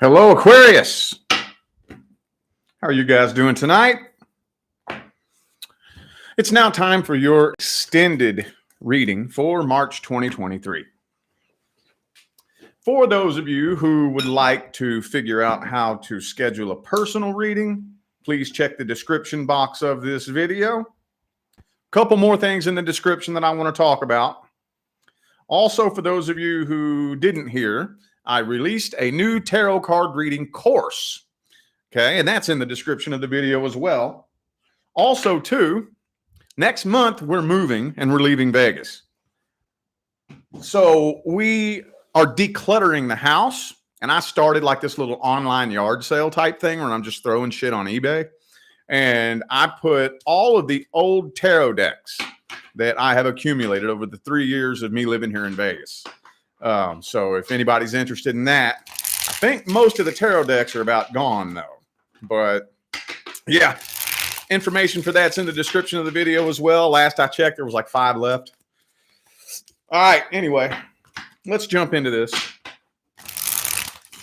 Hello, Aquarius. How are you guys doing tonight? It's now time for your extended reading for March 2023. For those of you who would like to figure out how to schedule a personal reading, please check the description box of this video. A couple more things in the description that I want to talk about. Also, for those of you who didn't hear, I released a new tarot card reading course. Okay, and that's in the description of the video as well. Also, too, next month we're moving and we're leaving Vegas. So we are decluttering the house, and I started like this little online yard sale type thing where I'm just throwing shit on eBay. And I put all of the old tarot decks that I have accumulated over the 3 years of me living here in Vegas. So if anybody's interested in that, I think most of the tarot decks are about gone though. But yeah, information for that's in the description of the video as well. Last I checked, there was like 5 left. All right, anyway, let's jump into this.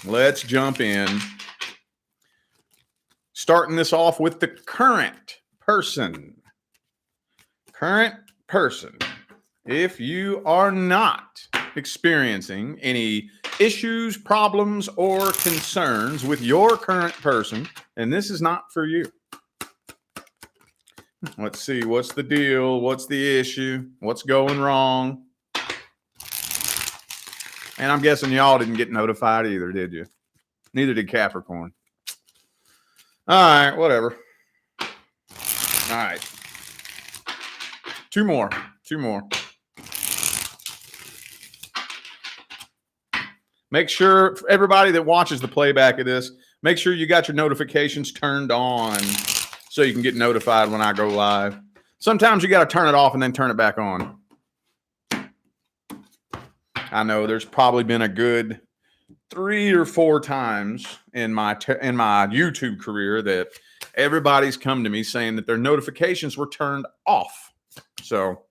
Let's jump in. Starting this off with the current person. Current person. If you are not experiencing any issues, problems, or concerns with your current person, and this is not for you. Let's see, what's the deal? What's the issue? What's going wrong? And I'm guessing y'all didn't get notified either, did you? Neither did Capricorn. All right, whatever. All right. Two more. Make sure, for everybody that watches the playback of this, make sure you got your notifications turned on so you can get notified when I go live. Sometimes you got to turn it off and then turn it back on. I know there's probably been a good 3 or 4 times in my YouTube career that everybody's come to me saying that their notifications were turned off. So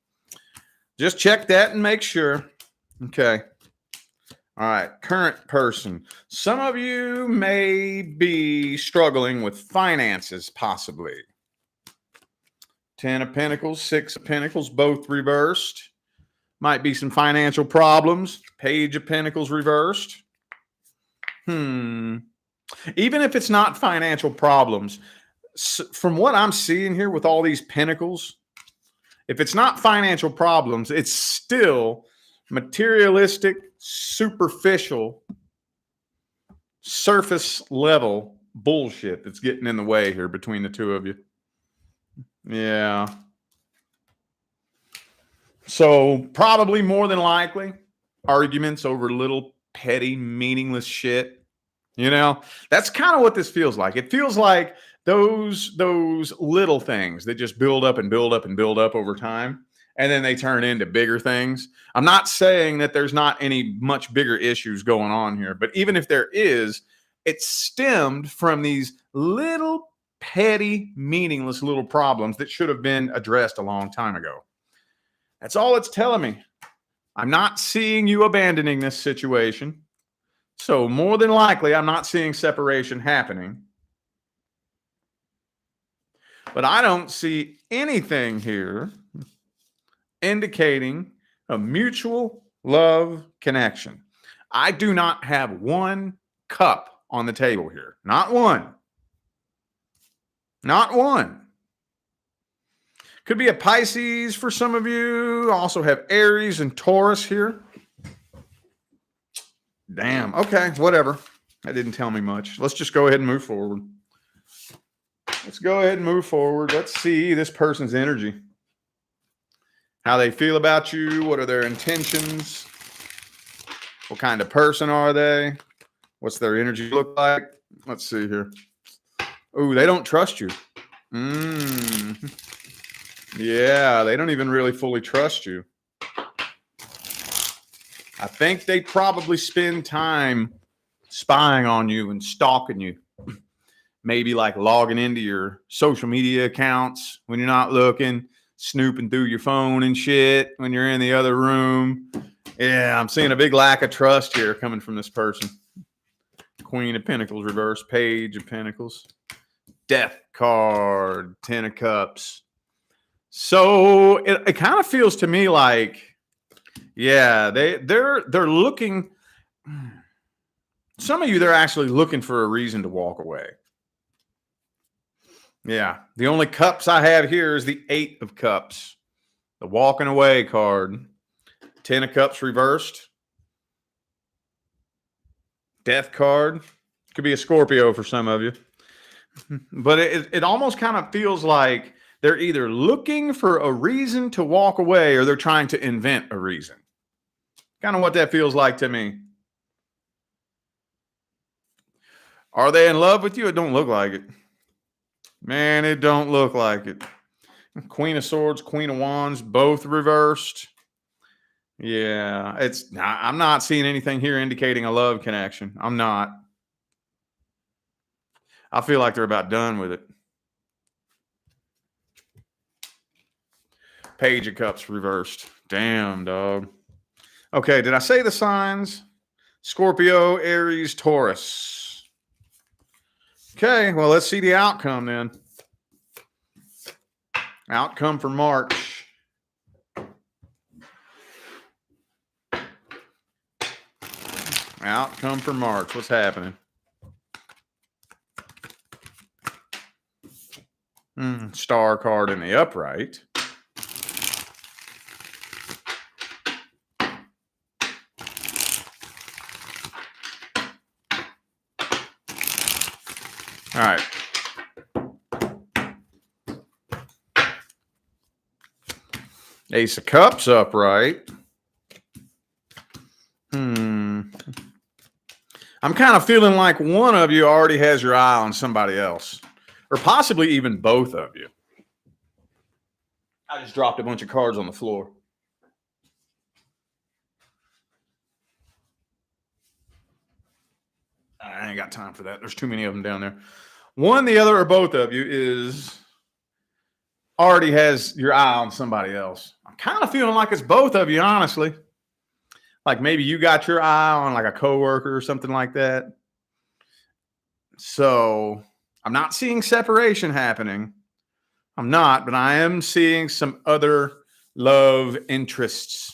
just check that and make sure. Okay. All right, current person. Some of you may be struggling with finances, possibly. 10 of Pentacles, 6 of Pentacles, both reversed. Might be some financial problems. Page of Pentacles reversed. Even if it's not financial problems, from what I'm seeing here with all these pentacles, if it's not financial problems, it's still materialistic, superficial, surface level bullshit that's getting in the way here between the two of you. Yeah. So probably more than likely arguments over little petty, meaningless shit. You know, that's kind of what this feels like. It feels like those little things that just build up and build up and build up over time. And then they turn into bigger things. I'm not saying that there's not any much bigger issues going on here, but even if there is, it stemmed from these little petty, meaningless little problems that should have been addressed a long time ago. That's all it's telling me. I'm not seeing you abandoning this situation. So more than likely, I'm not seeing separation happening. But I don't see anything here indicating a mutual love connection. I do not have one cup on the table here. Not one. Not one. Could be a Pisces for some of you. Also have Aries and Taurus here. Damn. Okay, whatever. That didn't tell me much. Let's just go ahead and move forward. Let's go ahead and move forward. Let's see this person's energy. How they feel about you. What are their intentions? What kind of person are they? What's their energy look like? Let's see here. Oh, they don't trust you. Yeah, they don't even really fully trust you. I think they probably spend time spying on you and stalking you. Maybe like logging into your social media accounts when you're not looking, snooping through your phone and shit when you're in the other room. Yeah, I'm seeing a big lack of trust here coming from this person. Queen of Pentacles reverse, Page of Pentacles, Death card, Ten of Cups. So it kind of feels to me like, yeah, they're looking. Some of you, they're actually looking for a reason to walk away. Yeah, the only cups I have here is the Eight of Cups, the walking away card, Ten of Cups reversed, Death card. Could be a Scorpio for some of you. But it almost kind of feels like they're either looking for a reason to walk away or they're trying to invent a reason. Kind of what that feels like to me. Are they in love with you? It don't look like it. Man, it don't look like it. Queen of Swords, Queen of Wands, both reversed. Yeah, I'm not seeing anything here indicating a love connection. I'm not. I feel like they're about done with it. Page of Cups reversed. Damn, dog. Okay, did I say the signs? Scorpio, Aries, Taurus. Okay, well, let's see the outcome then. Outcome for March. Outcome for March. What's happening? Star card in the upright. All right. Ace of Cups upright. I'm kind of feeling like one of you already has your eye on somebody else, or possibly even both of you. I just dropped a bunch of cards on the floor. I ain't got time for that. There's too many of them down there. One, the other, or both of you already has your eye on somebody else. I'm kind of feeling like it's both of you, honestly. Like maybe you got your eye on like a coworker or something like that. So I'm not seeing separation happening. I'm not, but I am seeing some other love interests.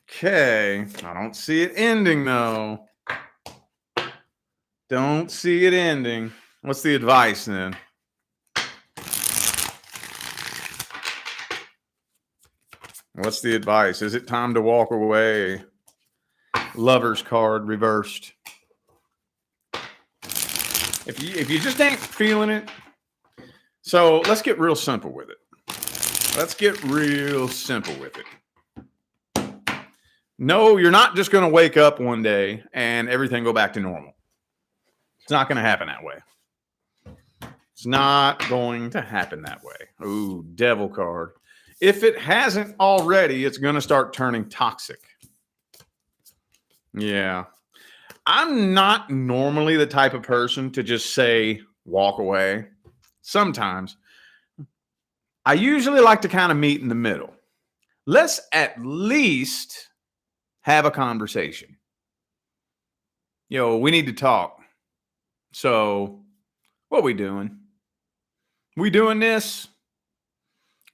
Okay. I don't see it ending though. Don't see it ending. What's the advice then? What's the advice? Is it time to walk away? Lover's card reversed. If you just ain't feeling it, so let's get real simple with it. Let's get real simple with it. No, you're not just going to wake up one day and everything go back to normal. It's not going to happen that way. It's not going to happen that way. Ooh, Devil card. If it hasn't already, it's going to start turning toxic. Yeah. I'm not normally the type of person to just say, walk away. Sometimes. I usually like to kind of meet in the middle. Let's at least have a conversation. We need to talk. So, what we doing? We doing this?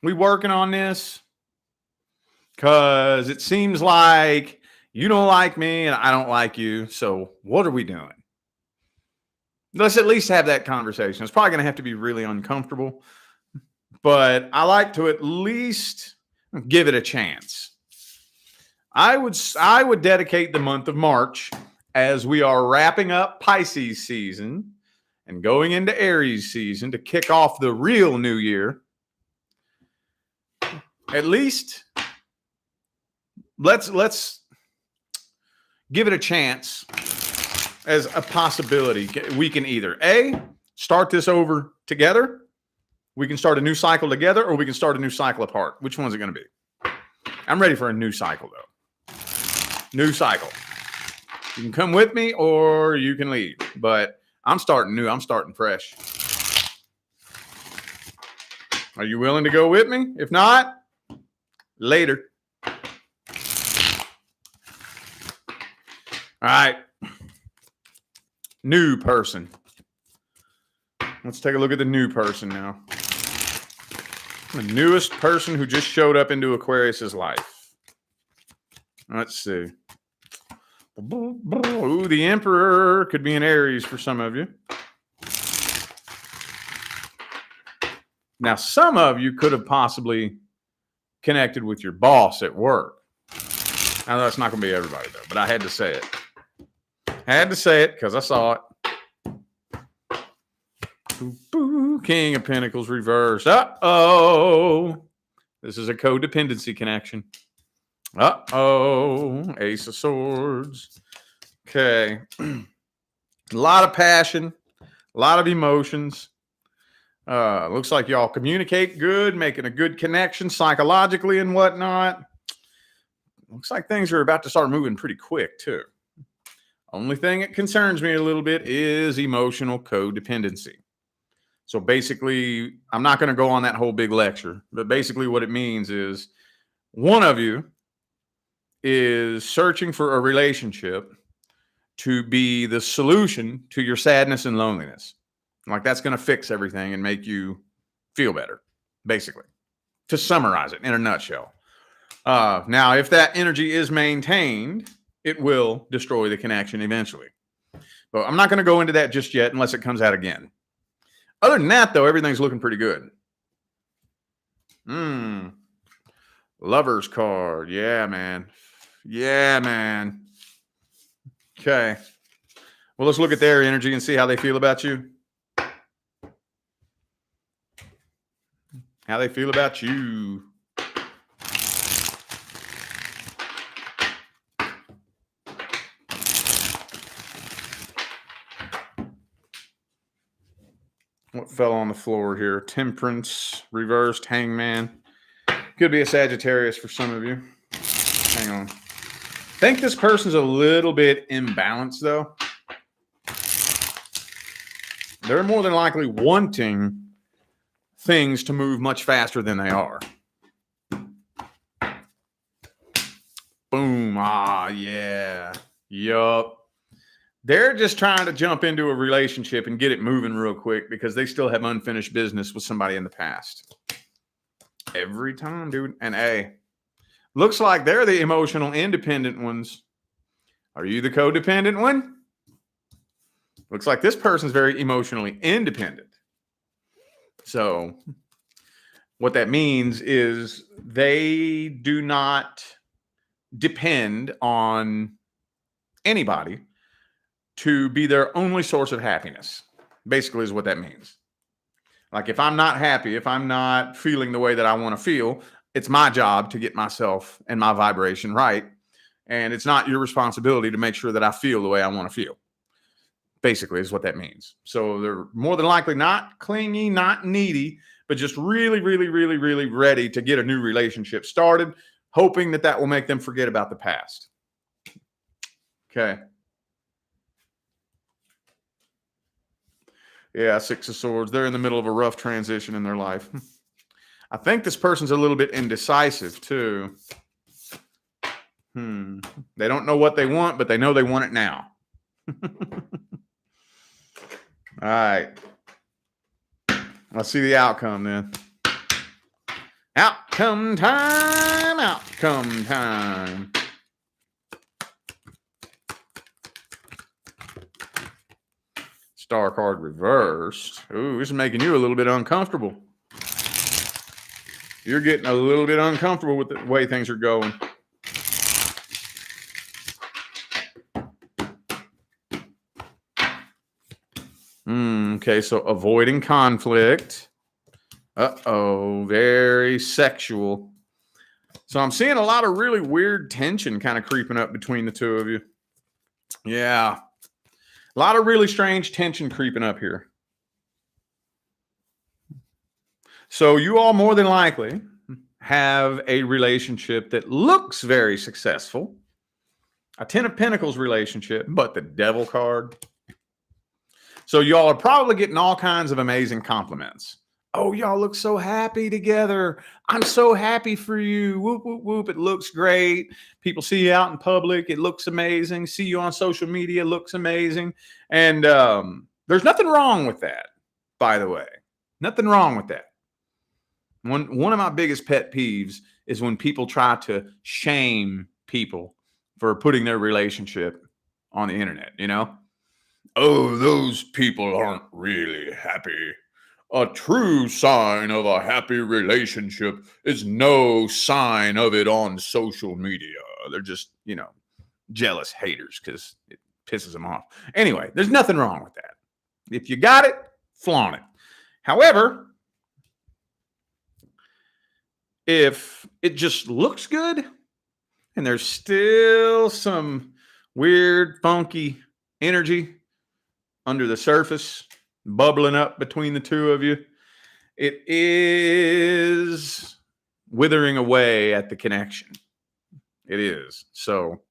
We working on this? Because it seems like you don't like me and I don't like you. So what are we doing? Let's at least have that conversation. It's probably going to have to be really uncomfortable, but I like to at least give it a chance. I would dedicate the month of March, as we are wrapping up Pisces season and going into Aries season to kick off the real new year. At least let's give it a chance as a possibility. We can either A, start this over together. We can start a new cycle together, or we can start a new cycle apart. Which one's it going to be? I'm ready for a new cycle, though. New cycle. You can come with me or you can leave. But I'm starting new. I'm starting fresh. Are you willing to go with me? If not, later. All right. New person. Let's take a look at the new person now. The newest person who just showed up into Aquarius's life. Let's see. Ooh, the Emperor could be an Aries for some of you. Now, some of you could have possibly connected with your boss at work. Now, that's not going to be everybody, though, but I had to say it. I had to say it because I saw it. King of Pentacles reversed. Uh-oh. This is a codependency connection. Uh-oh. Ace of Swords. Okay. A lot of passion. A lot of emotions. Looks like y'all communicate good, making a good connection psychologically and whatnot. Looks like things are about to start moving pretty quick, too. Only thing that concerns me a little bit is emotional codependency. So basically, I'm not going to go on that whole big lecture, but basically what it means is one of you is searching for a relationship to be the solution to your sadness and loneliness. Like that's going to fix everything and make you feel better, basically, to summarize it in a nutshell. Now, if that energy is maintained, it will destroy the connection eventually. But I'm not going to go into that just yet unless it comes out again. Other than that, though, everything's looking pretty good. Lover's card. Yeah, man. Yeah, man. Okay. Well, let's look at their energy and see how they feel about you. How they feel about you. What fell on the floor here? Temperance, reversed, Hangman. Could be a Sagittarius for some of you. Hang on. I think this person's a little bit imbalanced, though. They're more than likely wanting things to move much faster than they are. Boom. Ah, yeah. Yup. They're just trying to jump into a relationship and get it moving real quick because they still have unfinished business with somebody in the past. Every time, dude. And hey, looks like they're the emotional independent ones. Are you the codependent one? Looks like this person's very emotionally independent. So what that means is they do not depend on anybody to be their only source of happiness, basically is what that means. Like if I'm not happy, if I'm not feeling the way that I want to feel, it's my job to get myself and my vibration right. And it's not your responsibility to make sure that I feel the way I want to feel. Basically is what that means. So they're more than likely not clingy, not needy, but just really, really, really, really ready to get a new relationship started, hoping that that will make them forget about the past. Okay. Yeah, Six of Swords. They're in the middle of a rough transition in their life. I think this person's a little bit indecisive too. They don't know what they want, but they know they want it now. All right. Let's see the outcome then. Outcome time. Outcome time. Star card reversed. Ooh, this is making you a little bit uncomfortable. You're getting a little bit uncomfortable with the way things are going. Okay, so avoiding conflict. Uh-oh, very sexual. So I'm seeing a lot of really weird tension kind of creeping up between the two of you. Yeah. A lot of really strange tension creeping up here. So you all more than likely have a relationship that looks very successful. A Ten of Pentacles relationship, but the Devil card. So y'all are probably getting all kinds of amazing compliments. Oh, y'all look so happy together. I'm so happy for you. Whoop, whoop, whoop. It looks great. People see you out in public. It looks amazing. See you on social media. Looks amazing. And there's nothing wrong with that, by the way. Nothing wrong with that. One of my biggest pet peeves is when people try to shame people for putting their relationship on the internet, you know? Oh, those people aren't really happy. A true sign of a happy relationship is no sign of it on social media. They're just, jealous haters because it pisses them off. Anyway, there's nothing wrong with that. If you got it, flaunt it. However, if it just looks good and there's still some weird, funky energy under the surface, bubbling up between the two of you, it is withering away at the connection. It is. So,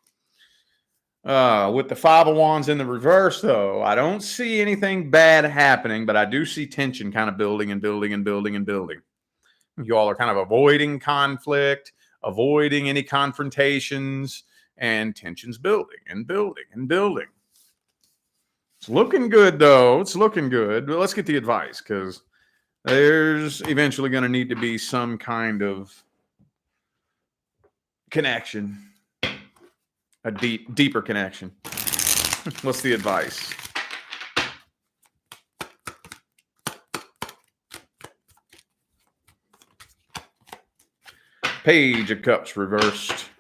with the Five of Wands in the reverse, though, I don't see anything bad happening, but I do see tension kind of building and building and building and building. You all are kind of avoiding conflict, avoiding any confrontations, and tension's building and building and building. It's looking good, though. It's looking good. But let's get the advice, because there's eventually going to need to be some kind of connection, a deeper connection. What's the advice? Page of Cups reversed.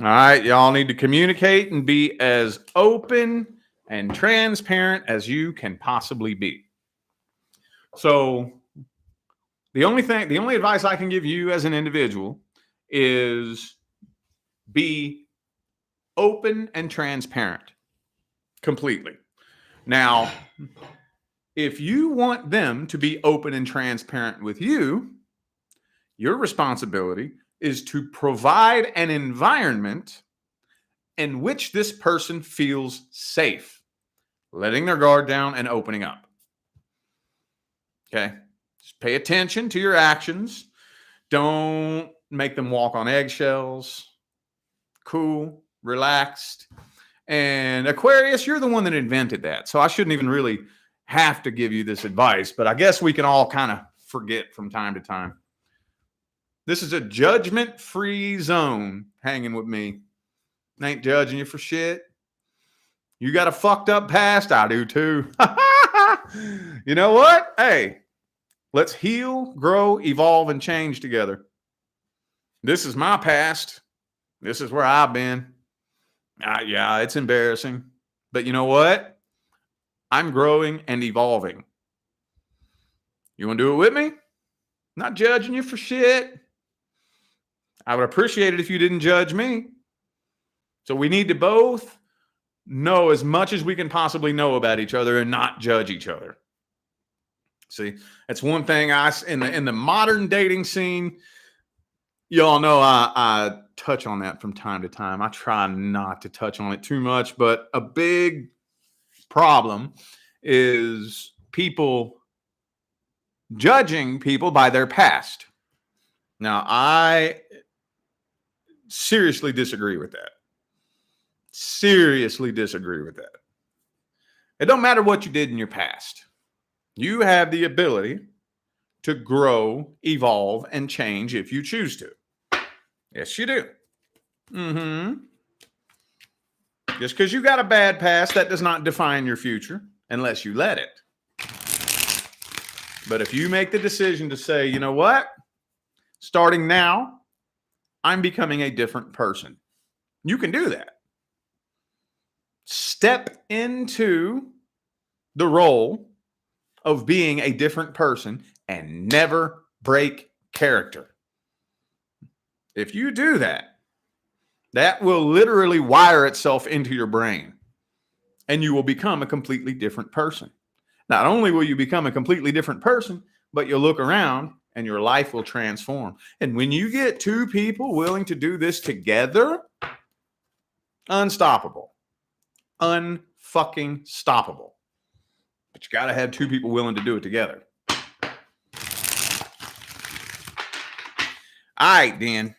All right, y'all need to communicate and be as open and transparent as you can possibly be. So the only advice I can give you as an individual is be open and transparent completely. Now, if you want them to be open and transparent with you, your responsibility is to provide an environment in which this person feels safe, letting their guard down and opening up. Okay? Just pay attention to your actions. Don't make them walk on eggshells. Cool, relaxed. And Aquarius, you're the one that invented that. So I shouldn't even really have to give you this advice, but I guess we can all kind of forget from time to time. This is a judgment-free zone hanging with me. I ain't judging you for shit. You got a fucked up past. I do too. You know what? Hey, let's heal, grow, evolve, and change together. This is my past. This is where I've been. Yeah, it's embarrassing. But you know what? I'm growing and evolving. You want to do it with me? Not judging you for shit. I would appreciate it if you didn't judge me. So we need to both know as much as we can possibly know about each other and not judge each other. See, that's one thing in the modern dating scene. Y'all know I touch on that from time to time. I try not to touch on it too much, but a big problem is people judging people by their past. Now, I seriously disagree with that. Seriously disagree with that. It don't matter what you did in your past. You have the ability to grow, evolve, and change if you choose to. Yes, you do. Just because you got a bad past, that does not define your future unless you let it. But if you make the decision to say, you know what? Starting now, I'm becoming a different person. You can do that. Step into the role of being a different person and never break character. If you do that, that will literally wire itself into your brain and you will become a completely different person. Not only will you become a completely different person, but you'll look around and your life will transform. And when you get two people willing to do this together, unstoppable. Unfucking stoppable. But you got to have two people willing to do it together. All right, then.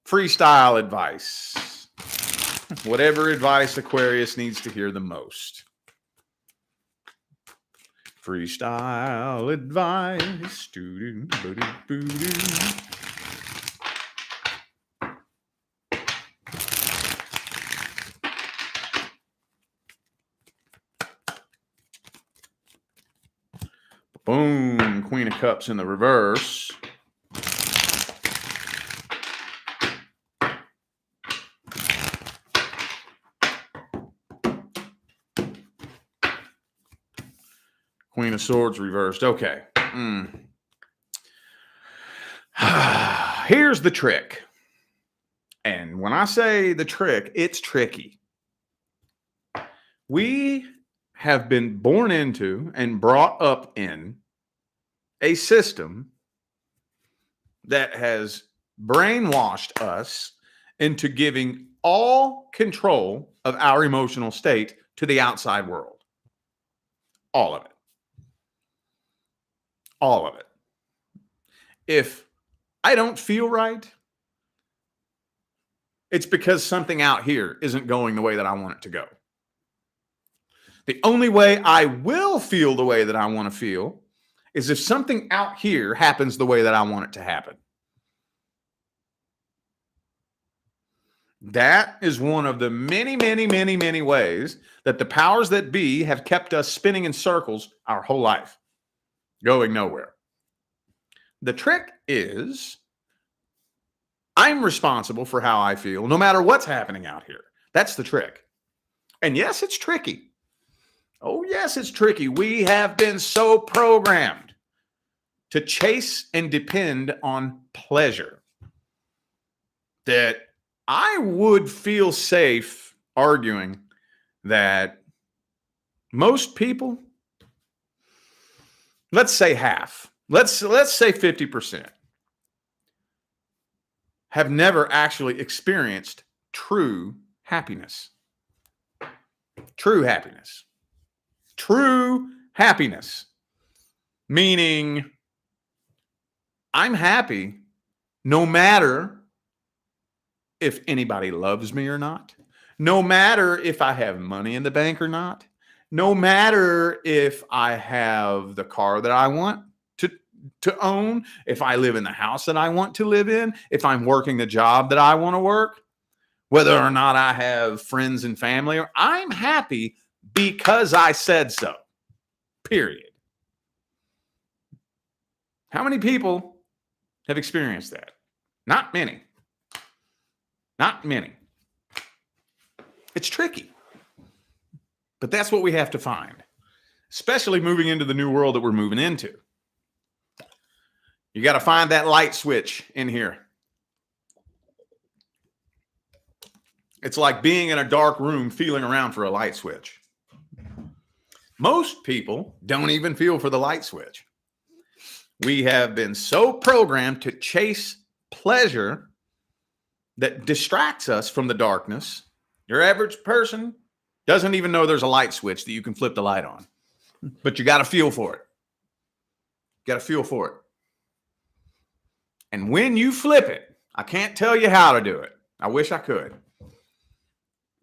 Freestyle advice. Whatever advice Aquarius needs to hear the most. Freestyle advice. Boom. Queen of Cups in the reverse. Queen of Swords reversed. Okay. Here's the trick. And when I say the trick, it's tricky. We have been born into and brought up in a system that has brainwashed us into giving all control of our emotional state to the outside world. All of it. All of it. If I don't feel right, it's because something out here isn't going the way that I want it to go. The only way I will feel the way that I want to feel is if something out here happens the way that I want it to happen. That is one of the many, many, many, many ways that the powers that be have kept us spinning in circles our whole life, going nowhere. The trick is I'm responsible for how I feel no matter what's happening out here. That's the trick. And yes, it's tricky. Oh, yes, it's tricky. We have been so programmed to chase and depend on pleasure that I would feel safe arguing that most people, let's say half, let's say 50%, have never actually experienced true happiness. True happiness. True happiness. Meaning, I'm happy no matter if anybody loves me or not, no matter if I have money in the bank or not, no matter if I have the car that I want to own, if I live in the house that I want to live in, if I'm working the job that I want to work, whether or not I have friends and family, I'm happy because I said so. Period. How many people have experienced that? Not many. Not many. It's tricky. But that's what we have to find, especially moving into the new world that we're moving into. You got to find that light switch in here. It's like being in a dark room, feeling around for a light switch. Most people don't even feel for the light switch. We have been so programmed to chase pleasure that distracts us from the darkness. Your average person doesn't even know there's a light switch that you can flip the light on. But you got to feel for it. You got to feel for it. And when you flip it, I can't tell you how to do it. I wish I could.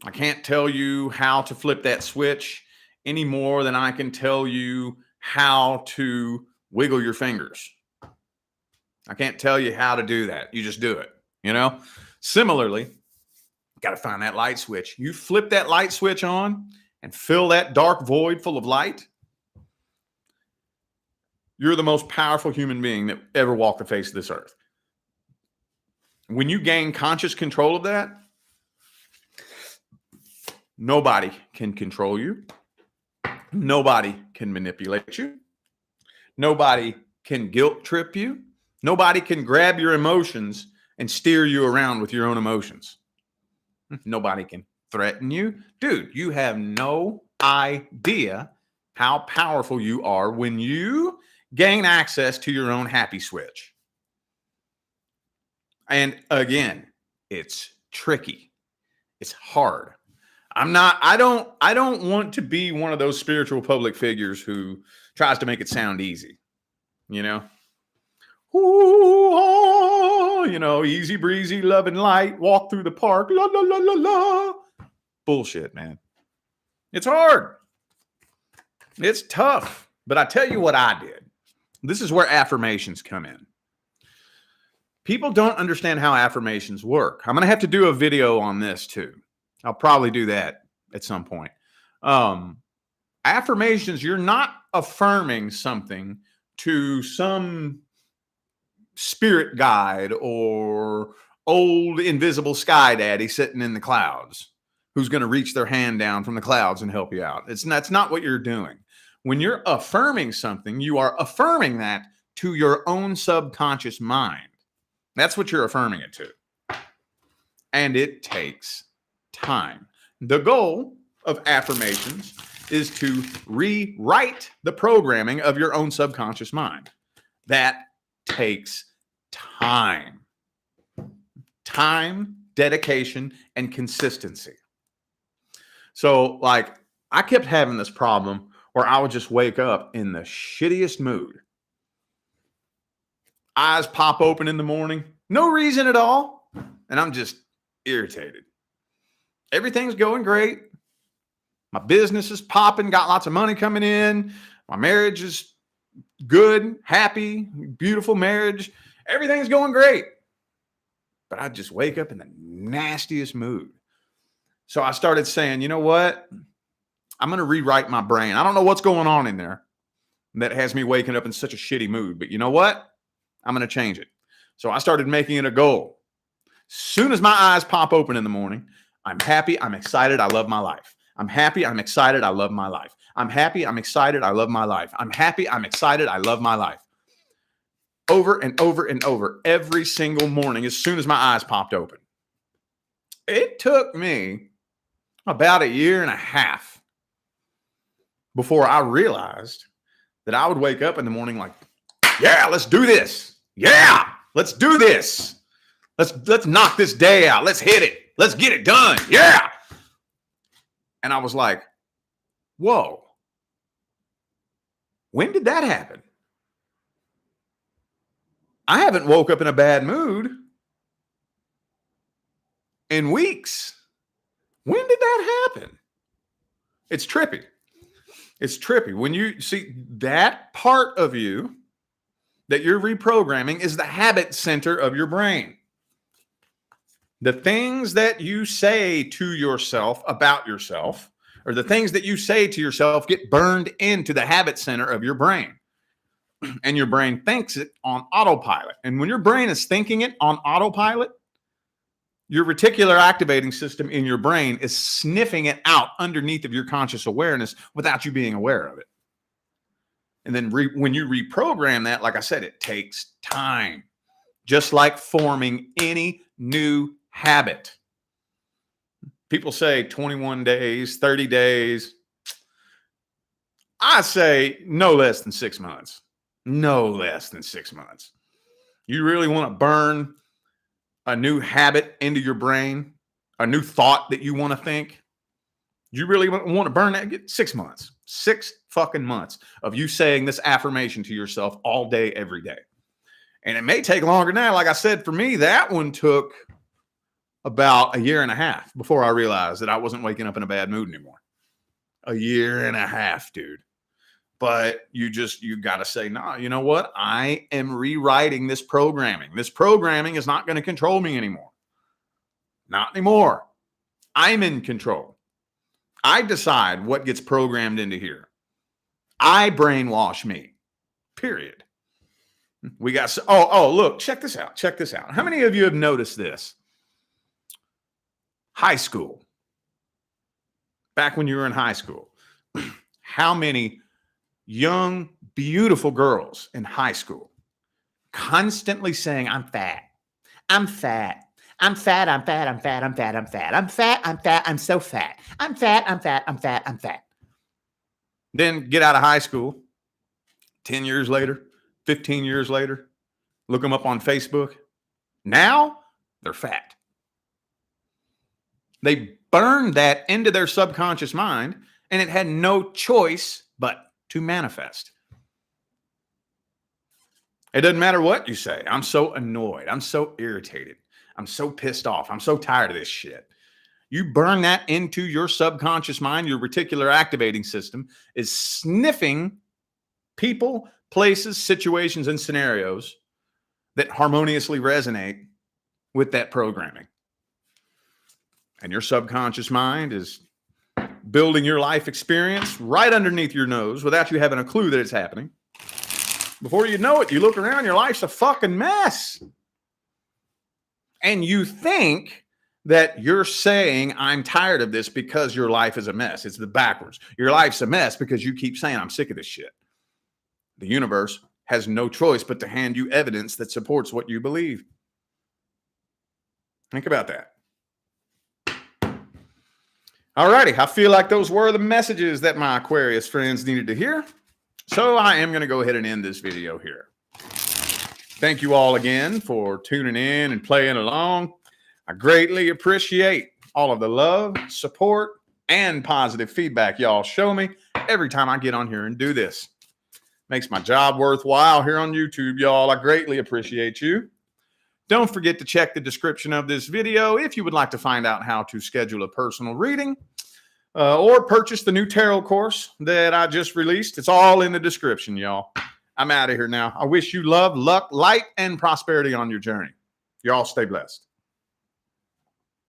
I can't tell you how to flip that switch any more than I can tell you how to wiggle your fingers. I can't tell you how to do that. You just do it, you know? Similarly, got to find that light switch. You flip that light switch on and fill that dark void full of light. You're the most powerful human being that ever walked the face of this earth. When you gain conscious control of that, nobody can control you. Nobody can manipulate you. Nobody can guilt trip you. Nobody can grab your emotions and steer you around with your own emotions. Nobody can threaten you. Dude, you have no idea how powerful you are when you gain access to your own happy switch. And again, it's tricky. It's hard. I don't want to be one of those spiritual public figures who tries to make it sound easy, you know? Ooh, oh, you know, easy breezy, love and light, walk through the park, la la la la la. Bullshit, man. It's hard. It's tough. But I tell you what I did. This is where affirmations come in. People don't understand how affirmations work. I'm going to have to do a video on this too. I'll probably do that at some point. Affirmations, you're not affirming something to some spirit guide or old invisible sky daddy sitting in the clouds who's going to reach their hand down from the clouds and help you out. That's not what you're doing. When you're affirming something, you are affirming that to your own subconscious mind. That's what you're affirming it to. And it takes time. The goal of affirmations is to rewrite the programming of your own subconscious mind. That takes time. Time, dedication, and consistency. So, like, I kept having this problem where I would just wake up in the shittiest mood. Eyes pop open in the morning, no reason at all, and I'm just irritated. Everything's going great. My business is popping, got lots of money coming in. My marriage is good, happy, beautiful marriage. Everything's going great. But I just wake up in the nastiest mood. So I started saying, you know what? I'm going to rewrite my brain. I don't know what's going on in there that has me waking up in such a shitty mood. But you know what? I'm going to change it. So I started making it a goal. Soon as my eyes pop open in the morning, I'm happy, I'm excited, I love my life. I'm happy, I'm excited, I love my life. I'm happy, I'm excited, I love my life. I'm happy, I'm excited, I love my life. Over and over and over every single morning as soon as my eyes popped open. It took me about 1.5 years before I realized that I would wake up in the morning like, yeah, let's do this. Yeah, let's do this. Let's knock this day out. Let's hit it. Let's get it done. Yeah. And I was like, whoa. When did that happen? I haven't woke up in a bad mood in weeks. When did that happen? It's trippy. It's trippy. When you see that part of you that you're reprogramming is the habit center of your brain. The things that you say to yourself about yourself, or the things that you say to yourself, get burned into the habit center of your brain. And your brain thinks it on autopilot. And when your brain is thinking it on autopilot, your reticular activating system in your brain is sniffing it out underneath of your conscious awareness without you being aware of it. And then when you reprogram that, like I said, it takes time. Just like forming any new habit. People say 21 days, 30 days. I say no less than 6 months. No less than 6 months. You really want to burn a new habit into your brain, a new thought that you want to think. You really want to burn that? Get 6 months. 6 fucking months of you saying this affirmation to yourself all day, every day. And it may take longer now. Like I said, for me, that one took about 1.5 years before I realized that I wasn't waking up in a bad mood anymore. 1.5 years, dude. But you got to say, nah, you know what? I am rewriting this programming. This programming is not going to control me anymore. Not anymore. I'm in control. I decide what gets programmed into here. I brainwash me. Period. We got, look, check this out. Check this out. How many of you have noticed this? High school. Back when you were in high school. How many young, beautiful girls in high school constantly saying, I'm fat. I'm fat. I'm fat. I'm fat. I'm fat. I'm fat. I'm fat. I'm fat. I'm fat. I'm so fat. I'm fat. I'm fat. I'm fat. I'm fat. Then get out of high school. 10 years later, 15 years later, look them up on Facebook. Now they're fat. They burned that into their subconscious mind, and it had no choice but to manifest. It doesn't matter what you say. I'm so annoyed. I'm so irritated. I'm so pissed off. I'm so tired of this shit. You burn that into your subconscious mind, your reticular activating system is sniffing people, places, situations, and scenarios that harmoniously resonate with that programming. And your subconscious mind is building your life experience right underneath your nose without you having a clue that it's happening. Before you know it, you look around, your life's a fucking mess. And you think that you're saying, I'm tired of this because your life is a mess. It's the backwards. Your life's a mess because you keep saying, I'm sick of this shit. The universe has no choice but to hand you evidence that supports what you believe. Think about that. All righty. I feel like those were the messages that my Aquarius friends needed to hear. So I am going to go ahead and end this video here. Thank you all again for tuning in and playing along. I greatly appreciate all of the love, support, and positive feedback y'all show me every time I get on here and do this. Makes my job worthwhile here on YouTube, y'all. I greatly appreciate you. Don't forget to check the description of this video if you would like to find out how to schedule a personal reading or purchase the new tarot course that I just released. It's all in the description, y'all. I'm out of here now. I wish you love, luck, light, and prosperity on your journey. Y'all stay blessed.